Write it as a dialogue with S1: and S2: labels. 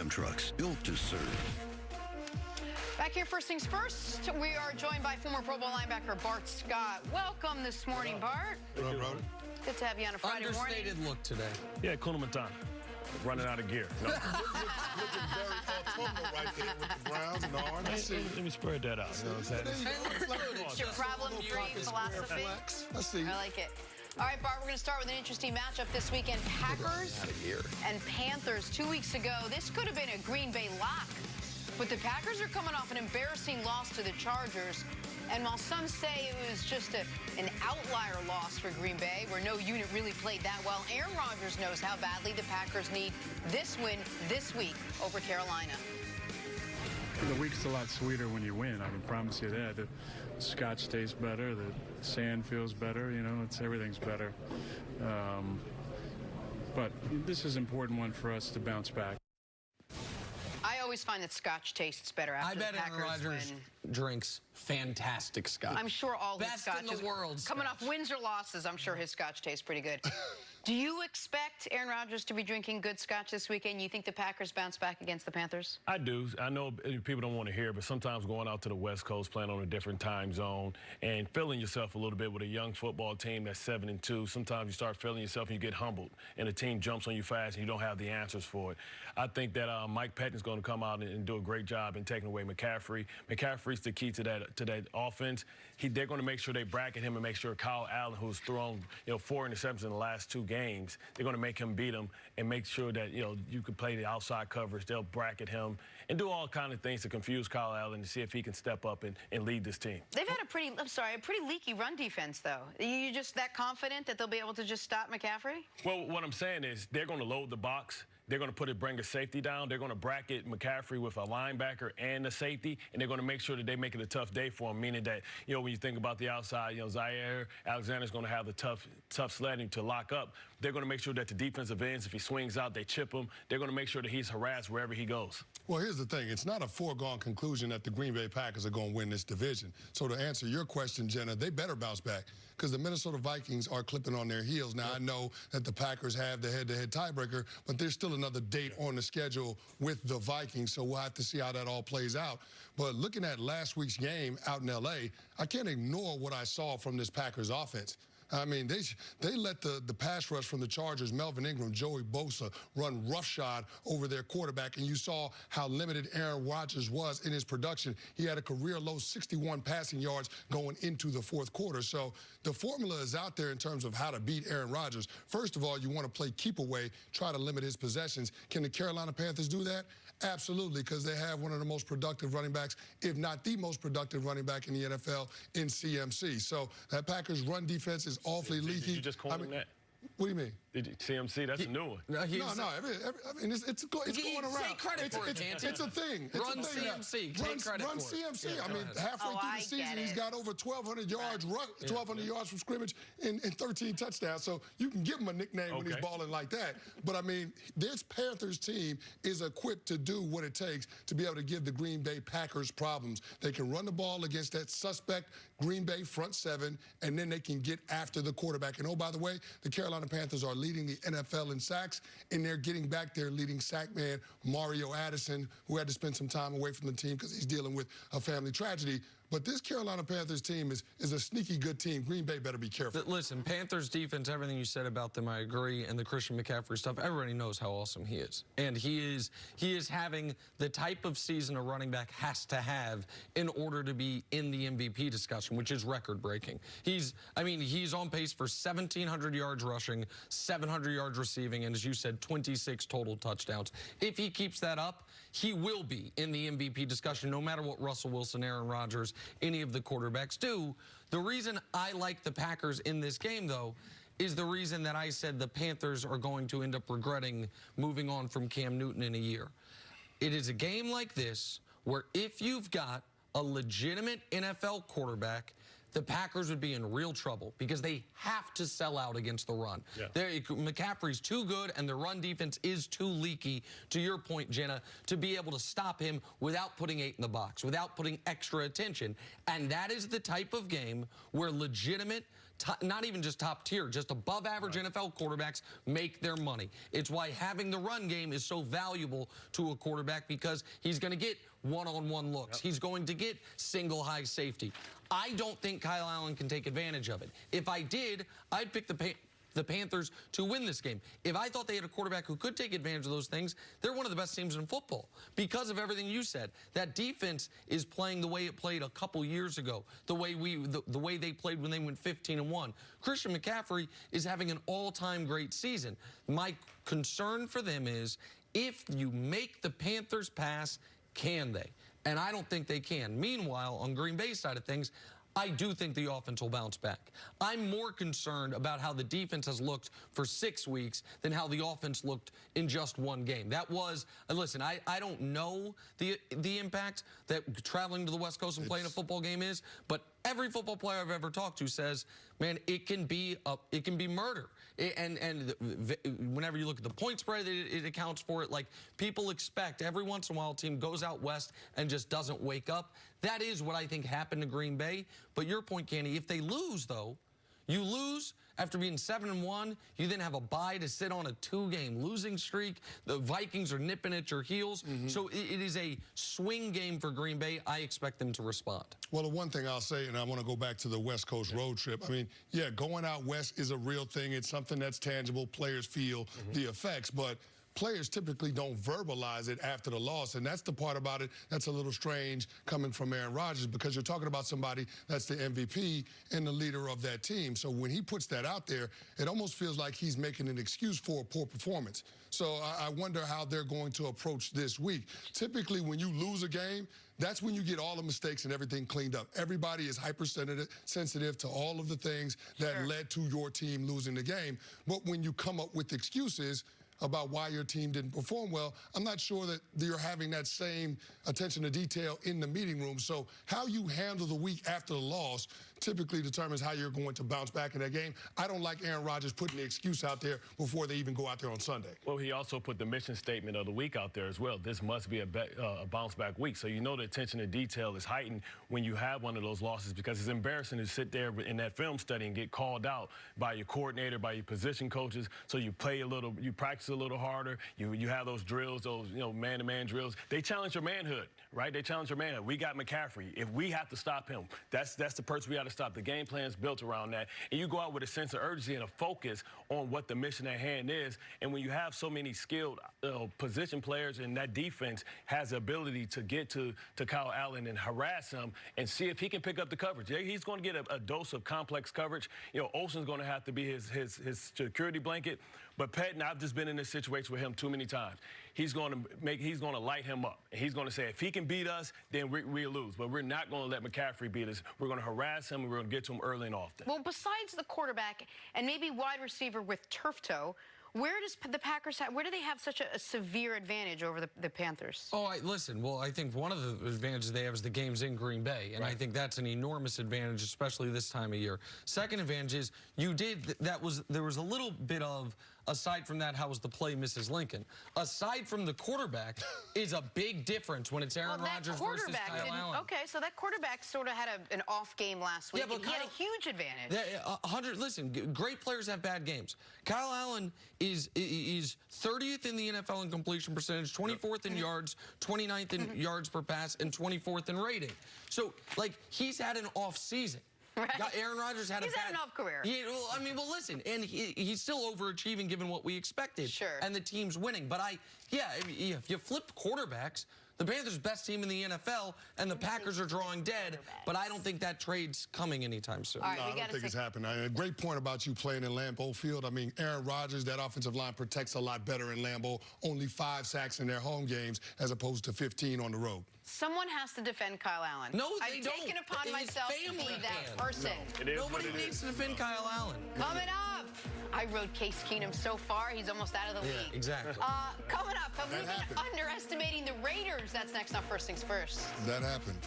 S1: pickup trucks built to serve.
S2: Back here, first things first, we are joined by former Pro Bowl linebacker Bart Scott. Welcome this morning, Bart.
S3: Hello, brother.
S2: Good to have you on a Friday morning.
S4: Understated look today.
S3: Yeah, Kunamatana. Running out of gear. No.
S5: looking very autumnal right there with the browns and the orange.
S3: Let me spread that out. You know what I'm saying?
S2: It's your problem-free philosophy.
S5: I see.
S2: I like it. All right, Bart, we're going to start with an interesting matchup this weekend. Packers and Panthers 2 weeks ago. This could have been a Green Bay lock. But the Packers are coming off an embarrassing loss to the Chargers. And while some say it was just an outlier loss for Green Bay, where no unit really played that well, Aaron Rodgers knows how badly the Packers need this win this week over Carolina.
S6: The week's a lot sweeter when you win. I can promise you that. The scotch tastes better. The sand feels better. You know, everything's better. But this is an important one for us to bounce back.
S2: I always find that scotch tastes better after the Packers
S4: Aaron Rodgers drinks fantastic scotch.
S2: I'm sure all his
S4: Best
S2: scotch
S4: in the world.
S2: Coming off wins or losses, I'm sure his scotch tastes pretty good. Do you expect Aaron Rodgers to be drinking good scotch this weekend? You think the Packers bounce back against the Panthers?
S3: I do. I know people don't want to hear, but sometimes going out to the West Coast, playing on a different time zone, and feeling yourself a little bit with a young football team that's 7-2, sometimes you start feeling yourself and you get humbled, and the team jumps on you fast and you don't have the answers for it. I think that Mike Pettine's going to come out and do a great job in taking away McCaffrey. McCaffrey's the key to that offense. They're going to make sure they bracket him and make sure Kyle Allen, who's thrown 4 interceptions in the last 2 games, they're going to make him beat him and make sure that you can play the outside coverage. They'll bracket him and do all kinds of things to confuse Kyle Allen to see if he can step up and lead this team.
S2: They've had a pretty leaky run defense, though. Are you just that confident that they'll be able to just stop McCaffrey?
S3: Well, what I'm saying is they're going to load the box. They're going to bring a safety down. They're going to bracket McCaffrey with a linebacker and a safety, and they're going to make sure that they make it a tough day for him, meaning that, when you think about the outside, Zaire Alexander's going to have the tough sledding to lock up. They're going to make sure that the defensive ends, if he swings out, they chip him. They're going to make sure that he's harassed wherever he goes.
S5: Well, here's the thing. It's not a foregone conclusion that the Green Bay Packers are going to win this division. So to answer your question, Jenna, they better bounce back because the Minnesota Vikings are clipping on their heels. Now, I know that the Packers have the head-to-head tiebreaker, but there's still another date on the schedule with the Vikings, so we'll have to see how that all plays out. But looking at last week's game out in L.A., I can't ignore what I saw from this Packers offense. I mean, they let the pass rush from the Chargers, Melvin Ingram, Joey Bosa, run roughshod over their quarterback, and you saw how limited Aaron Rodgers was in his production. He had a career-low 61 passing yards going into the fourth quarter. So the formula is out there in terms of how to beat Aaron Rodgers. First of all, you want to play keep away, try to limit his possessions. Can the Carolina Panthers do that? Absolutely, because they have one of the most productive running backs, if not the most productive running back in the NFL in CMC. So that Packers run defense is awfully leaky.
S3: Did you just call him that?
S5: What do you mean?
S3: CMC, that's a new one.
S5: No. I mean, it's going around.
S4: Take credit for it,
S5: it's a thing.
S4: Run CMC. Take credit for it.
S5: Run CMC. I mean, halfway through the season, he's got over 1,200 yards, 1,200 yards from scrimmage and 13 touchdowns. So you can give him a nickname when he's balling like that. But, I mean, this Panthers team is equipped to do what it takes to be able to give the Green Bay Packers problems. They can run the ball against that suspect Green Bay front seven, and then they can get after the quarterback. And, oh, by the way, the Carolina Panthers are leading the NFL in sacks, and they're getting back their leading sack man, Mario Addison, who had to spend some time away from the team because he's dealing with a family tragedy. But this Carolina Panthers team is a sneaky good team. Green Bay better be careful.
S4: Listen, Panthers defense, everything you said about them, I agree. And the Christian McCaffrey stuff, everybody knows how awesome he is. And he is having the type of season a running back has to have in order to be in the MVP discussion, which is record-breaking. He's on pace for 1,700 yards rushing, 700 yards receiving, and as you said, 26 total touchdowns. If he keeps that up, he will be in the MVP discussion, no matter what Russell Wilson, Aaron Rodgers, any of the quarterbacks do. The reason I like the Packers in this game, though, is the reason that I said the Panthers are going to end up regretting moving on from Cam Newton in a year. It is a game like this where if you've got a legitimate NFL quarterback, the Packers would be in real trouble because they have to sell out against the run. McCaffrey's too good, and the run defense is too leaky, to your point, Jenna, to be able to stop him without putting 8 in the box, without putting extra attention. And that is the type of game where legitimate not even just top tier, just above average NFL quarterbacks make their money. It's why having the run game is so valuable to a quarterback, because he's going to get one-on-one looks. He's going to get single high safety. I don't think Kyle Allen can take advantage of it. If I did, I'd pick the Panthers to win this game. If I thought they had a quarterback who could take advantage of those things, they're one of the best teams in football because of everything you said. That defense is playing the way it played a couple years ago, the way they played when they went 15-1. Christian McCaffrey is having an all-time great season. My concern for them is, if you make the Panthers pass, can they? And I don't think they can. Meanwhile, on Green Bay's side of things, I do think the offense will bounce back. I'm more concerned about how the defense has looked for 6 weeks than how the offense looked in just one game. That was, listen, I don't know the impact that traveling to the West Coast and playing a football game is, but every football player I've ever talked to says, man, it can be murder. And whenever you look at the point spread, it accounts for it. Like, people expect every once in a while a team goes out west and just doesn't wake up. That is what I think happened to Green Bay. But your point, Candy, if they lose, though, you lose after being 7-1. You then have a bye to sit on a 2-game losing streak. The Vikings are nipping at your heels. So it is a swing game for Green Bay. I expect them to respond.
S5: Well, the one thing I'll say, and I want to go back to the West Coast road trip. I mean, yeah, going out west is a real thing. It's something that's tangible. Players feel the effects, but players typically don't verbalize it after the loss, and that's the part about it that's a little strange coming from Aaron Rodgers, because you're talking about somebody that's the MVP and the leader of that team. So when he puts that out there, it almost feels like he's making an excuse for a poor performance. So I wonder how they're going to approach this week. Typically, when you lose a game, that's when you get all the mistakes and everything cleaned up. Everybody is hypersensitive to all of the things that led to your team losing the game. But when you come up with excuses about why your team didn't perform well, I'm not sure that you're having that same attention to detail in the meeting room. So how you handle the week after the loss typically determines how you're going to bounce back in that game. I don't like Aaron Rodgers putting the excuse out there before they even go out there on Sunday.
S3: Well, he also put the mission statement of the week out there as well. This must be a bounce-back week. So you know the attention to detail is heightened when you have one of those losses, because it's embarrassing to sit there in that film study and get called out by your coordinator, by your position coaches. So you play a little, you practice a little harder. You have those drills, those man-to-man drills. They challenge your manhood, right? They challenge your manhood. We got McCaffrey. If we have to stop him, that's the person we got to stop. The game plan is built around that, and you go out with a sense of urgency and a focus on what the mission at hand is. And when you have so many skilled position players, and that defense has the ability to get to Kyle Allen and harass him and see if he can pick up the coverage. Yeah, he's going to get a dose of complex coverage. Olsen's going to have to be his security blanket. But Patton, I've just been in this situation with him too many times. He's going to light him up. And he's going to say, if he can beat us, then we'll lose. But we're not going to let McCaffrey beat us. We're going to harass him, and we're going to get to him early and often.
S2: Well, besides the quarterback and maybe wide receiver with turf toe, where does the Packers where do they have such a severe advantage over the Panthers?
S4: Oh, listen, well, I think one of the advantages they have is the game's in Green Bay, and I think that's an enormous advantage, especially this time of year. Second advantage is there was a little bit of, aside from that, how was the play Mrs. Lincoln? Aside from the quarterback is a big difference when it's Aaron Rodgers versus Kyle Allen.
S2: Okay, so that quarterback sort of had an off game last week, and he had a huge advantage.
S4: Listen, great players have bad games. Kyle Allen is 30th in the NFL in completion percentage, 24th in yards, 29th in yards per pass, and 24th in rating. So, like, he's had an off season.
S2: Right.
S4: Aaron Rodgers had
S2: He's had an off career.
S4: Well, listen, and he's still overachieving given what we expected.
S2: Sure.
S4: And the team's winning. But if you flip quarterbacks, the Panthers' best team in the NFL, and the Packers are drawing dead, but I don't think that trade's coming anytime soon.
S2: All right,
S5: no, I don't think it's happening. A great point about you playing in Lambeau Field. I mean, Aaron Rodgers, that offensive line protects a lot better in Lambeau. Only 5 sacks in their home games as opposed to 15 on the road.
S2: Someone has to defend Kyle Allen.
S4: No, they don't.
S2: I've taken upon myself to be that person.
S3: No,
S4: Nobody needs to defend Kyle Allen.
S2: Coming up, I rode Case Keenum so far, he's almost out of the league.
S4: Yeah, exactly.
S2: Coming up, have we been underestimating the Raiders? That's next on First Things First.
S5: That happened.